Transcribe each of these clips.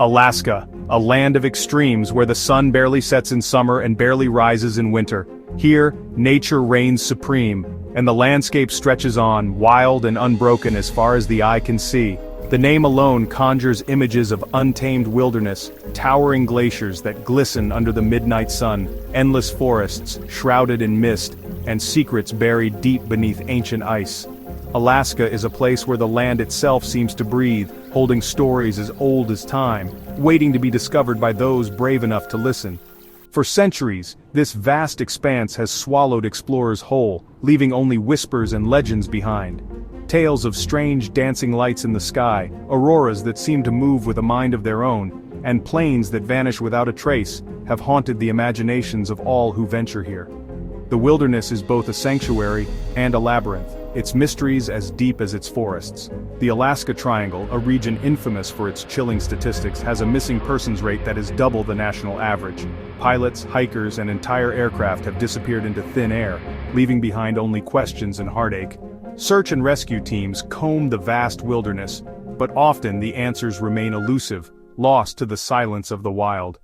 Alaska, a land of extremes where the sun barely sets in summer and barely rises in winter. Here, nature reigns supreme, and the landscape stretches on, wild and unbroken as far as the eye can see. The name alone conjures images of untamed wilderness, towering glaciers that glisten under the midnight sun, endless forests shrouded in mist, and secrets buried deep beneath ancient ice. Alaska is a place where the land itself seems to breathe, holding stories as old as time, waiting to be discovered by those brave enough to listen. For centuries, this vast expanse has swallowed explorers whole, leaving only whispers and legends behind. Tales of strange dancing lights in the sky, auroras that seem to move with a mind of their own, and planes that vanish without a trace, have haunted the imaginations of all who venture here. The wilderness is both a sanctuary and a labyrinth, its mysteries as deep as its forests. The Alaska Triangle, a region infamous for its chilling statistics, has a missing persons rate that is double the national average. Pilots, hikers, and entire aircraft have disappeared into thin air, leaving behind only questions and heartache. Search and rescue teams comb the vast wilderness, but often the answers remain elusive, lost to the silence of the wild.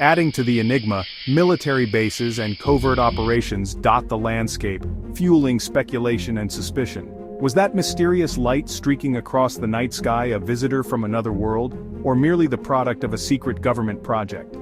Adding to the enigma, military bases and covert operations dot the landscape, fueling speculation and suspicion. Was that mysterious light streaking across the night sky a visitor from another world, or merely the product of a secret government project?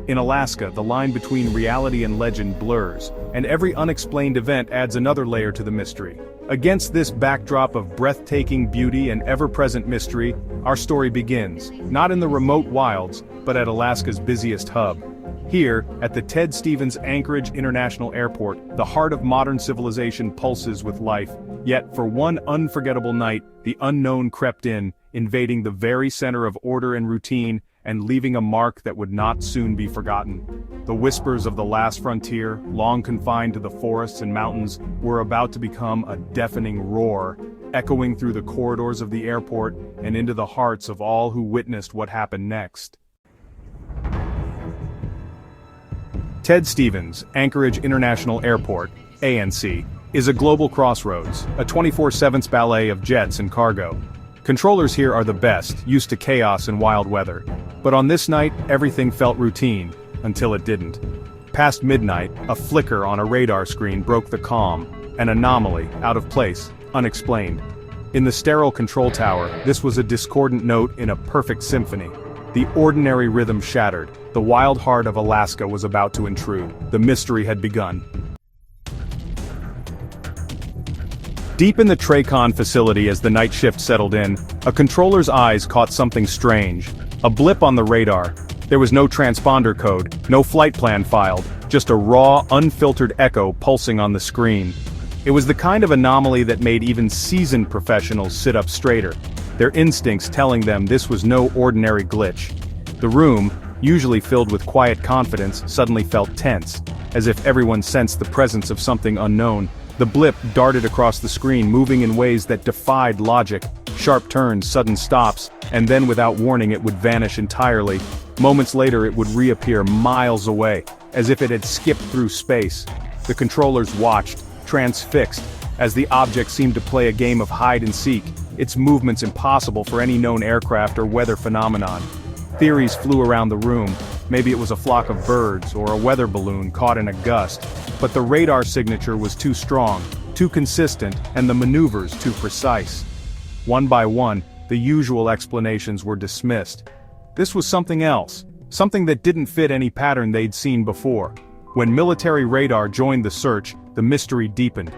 In Alaska, the line between reality and legend blurs, and every unexplained event adds another layer to the mystery. Against this backdrop of breathtaking beauty and ever-present mystery, our story begins, not in the remote wilds, but at Alaska's busiest hub. Here, at the Ted Stevens Anchorage International Airport, the heart of modern civilization pulses with life. Yet, for one unforgettable night, the unknown crept in, invading the very center of order and routine, and leaving a mark that would not soon be forgotten. The whispers of the last frontier, long confined to the forests and mountains, were about to become a deafening roar, echoing through the corridors of the airport and into the hearts of all who witnessed what happened next. Ted Stevens Anchorage International Airport, ANC, is a global crossroads, a 24/7 ballet of jets and cargo. Controllers here are the best, used to chaos and wild weather. But on this night, everything felt routine, until it didn't. Past midnight, a flicker on a radar screen broke the calm, an anomaly, out of place, unexplained. In the sterile control tower, this was a discordant note in a perfect symphony. The ordinary rhythm shattered, the wild heart of Alaska was about to intrude, the mystery had begun. Deep in the Tracon facility as the night shift settled in, a controller's eyes caught something strange. A blip on the radar. There was no transponder code, no flight plan filed, just a raw, unfiltered echo pulsing on the screen. It was the kind of anomaly that made even seasoned professionals sit up straighter, their instincts telling them this was no ordinary glitch. The room, usually filled with quiet confidence, suddenly felt tense, as if everyone sensed the presence of something unknown. The blip darted across the screen, moving in ways that defied logic. Sharp turns, sudden stops, and then without warning it would vanish entirely. Moments later it would reappear miles away, as if it had skipped through space. The controllers watched, transfixed, as the object seemed to play a game of hide and seek, its movements impossible for any known aircraft or weather phenomenon. Theories flew around the room. Maybe it was a flock of birds or a weather balloon caught in a gust. But the radar signature was too strong, too consistent, and the maneuvers too precise. One by one, the usual explanations were dismissed. This was something else, something that didn't fit any pattern they'd seen before. When military radar joined the search, the mystery deepened.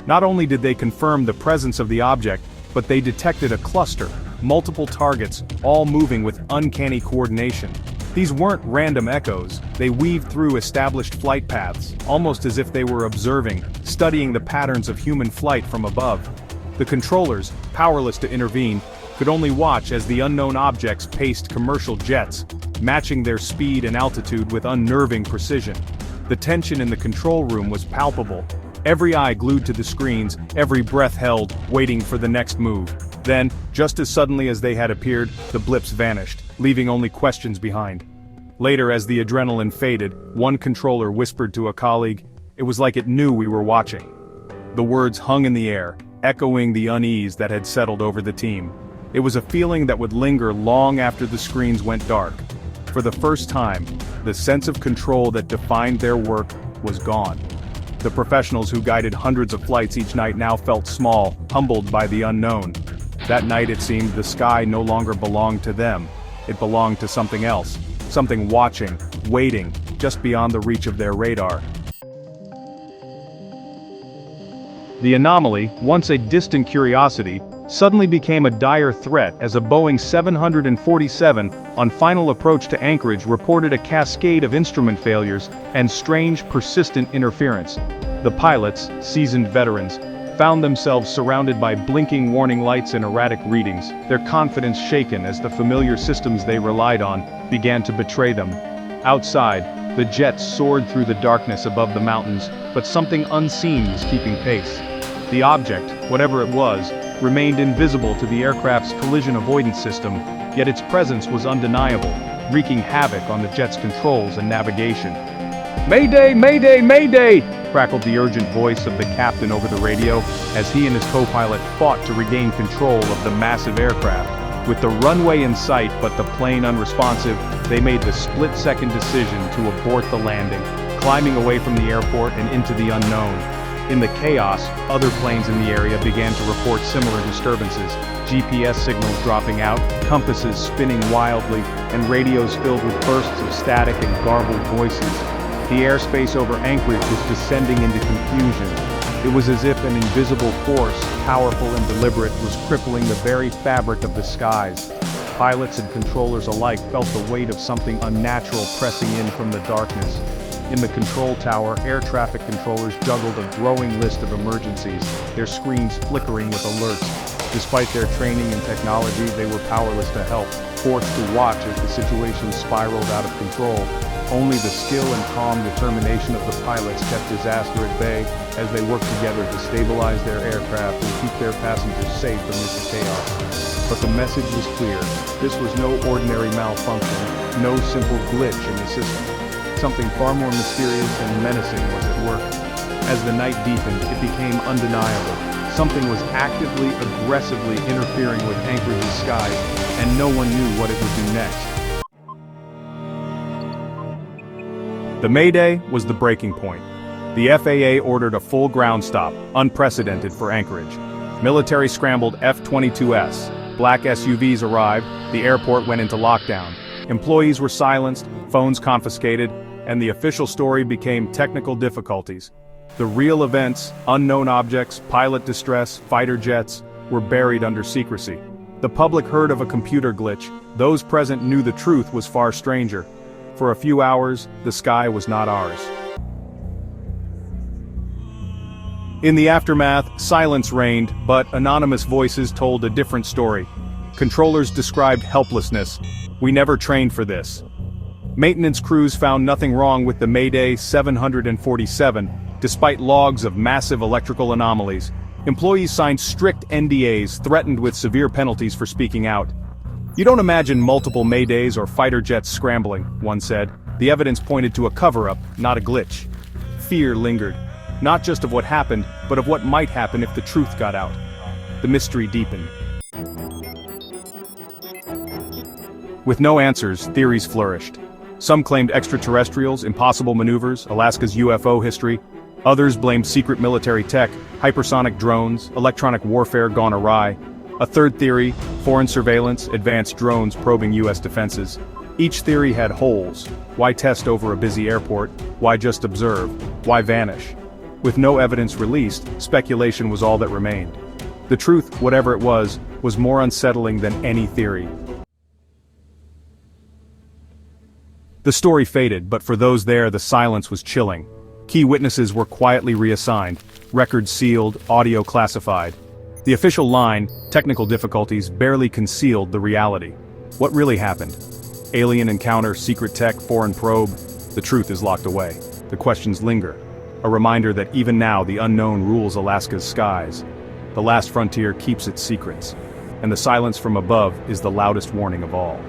Not only did they confirm the presence of the object, but they detected a cluster, multiple targets, all moving with uncanny coordination. These weren't random echoes, they weaved through established flight paths, almost as if they were observing, studying the patterns of human flight from above. The controllers, powerless to intervene, could only watch as the unknown objects paced commercial jets, matching their speed and altitude with unnerving precision. The tension in the control room was palpable. Every eye glued to the screens, every breath held, waiting for the next move. Then, just as suddenly as they had appeared, the blips vanished, leaving only questions behind. Later, as the adrenaline faded, one controller whispered to a colleague, "It was like it knew we were watching." The words hung in the air, echoing the unease that had settled over the team. It was a feeling that would linger long after the screens went dark. For the first time, the sense of control that defined their work was gone. The professionals who guided hundreds of flights each night now felt small, humbled by the unknown. That night it seemed the sky no longer belonged to them. It belonged to something else, something watching, waiting, just beyond the reach of their radar. The anomaly, once a distant curiosity, suddenly became a dire threat as a Boeing 747, on final approach to Anchorage, reported a cascade of instrument failures and strange, persistent interference. The pilots, seasoned veterans, found themselves surrounded by blinking warning lights and erratic readings, their confidence shaken as the familiar systems they relied on began to betray them. Outside, the jets soared through the darkness above the mountains, but something unseen was keeping pace. The object, whatever it was, remained invisible to the aircraft's collision avoidance system, yet its presence was undeniable, wreaking havoc on the jet's controls and navigation. "Mayday! Mayday! Mayday!" crackled the urgent voice of the captain over the radio, as he and his co-pilot fought to regain control of the massive aircraft. With the runway in sight but the plane unresponsive, they made the split-second decision to abort the landing, climbing away from the airport and into the unknown. In the chaos, other planes in the area began to report similar disturbances, GPS signals dropping out, compasses spinning wildly, and radios filled with bursts of static and garbled voices. The airspace over Anchorage was descending into confusion. It was as if an invisible force, powerful and deliberate, was crippling the very fabric of the skies. Pilots and controllers alike felt the weight of something unnatural pressing in from the darkness. In the control tower, air traffic controllers juggled a growing list of emergencies, their screens flickering with alerts. Despite their training and technology, they were powerless to help, forced to watch as the situation spiraled out of control. Only the skill and calm determination of the pilots kept disaster at bay as they worked together to stabilize their aircraft and keep their passengers safe amidst the chaos. But the message was clear. This was no ordinary malfunction, no simple glitch in the system. Something far more mysterious and menacing was at work. As the night deepened, it became undeniable. Something was actively, aggressively interfering with Anchorage's skies, and no one knew what it would do next. The Mayday was the breaking point. The FAA ordered a full ground stop, unprecedented for Anchorage. Military scrambled F-22s. Black SUVs arrived, the airport went into lockdown. Employees were silenced, phones confiscated, and the official story became technical difficulties. The real events, unknown objects, pilot distress, fighter jets, were buried under secrecy. The public heard of a computer glitch. Those present knew the truth was far stranger. For a few hours, the sky was not ours. In the aftermath, silence reigned, but anonymous voices told a different story. Controllers described helplessness. "We never trained for this." Maintenance crews found nothing wrong with the Mayday 747, despite logs of massive electrical anomalies. Employees signed strict NDAs, threatened with severe penalties for speaking out. "You don't imagine multiple Maydays or fighter jets scrambling," one said. The evidence pointed to a cover-up, not a glitch. Fear lingered, not just of what happened, but of what might happen if the truth got out. The mystery deepened. With no answers, theories flourished. Some claimed extraterrestrials, impossible maneuvers, Alaska's UFO history. Others blamed secret military tech, hypersonic drones, electronic warfare gone awry. A third theory, foreign surveillance, advanced drones probing US defenses. Each theory had holes. Why test over a busy airport? Why just observe? Why vanish? With no evidence released, speculation was all that remained. The truth, whatever it was more unsettling than any theory. The story faded, but for those there the silence was chilling. Key witnesses were quietly reassigned, records sealed, audio classified. The official line, technical difficulties, barely concealed the reality. What really happened? Alien encounter, secret tech, foreign probe? The truth is locked away. The questions linger. A reminder that even now the unknown rules Alaska's skies. The last frontier keeps its secrets. And the silence from above is the loudest warning of all.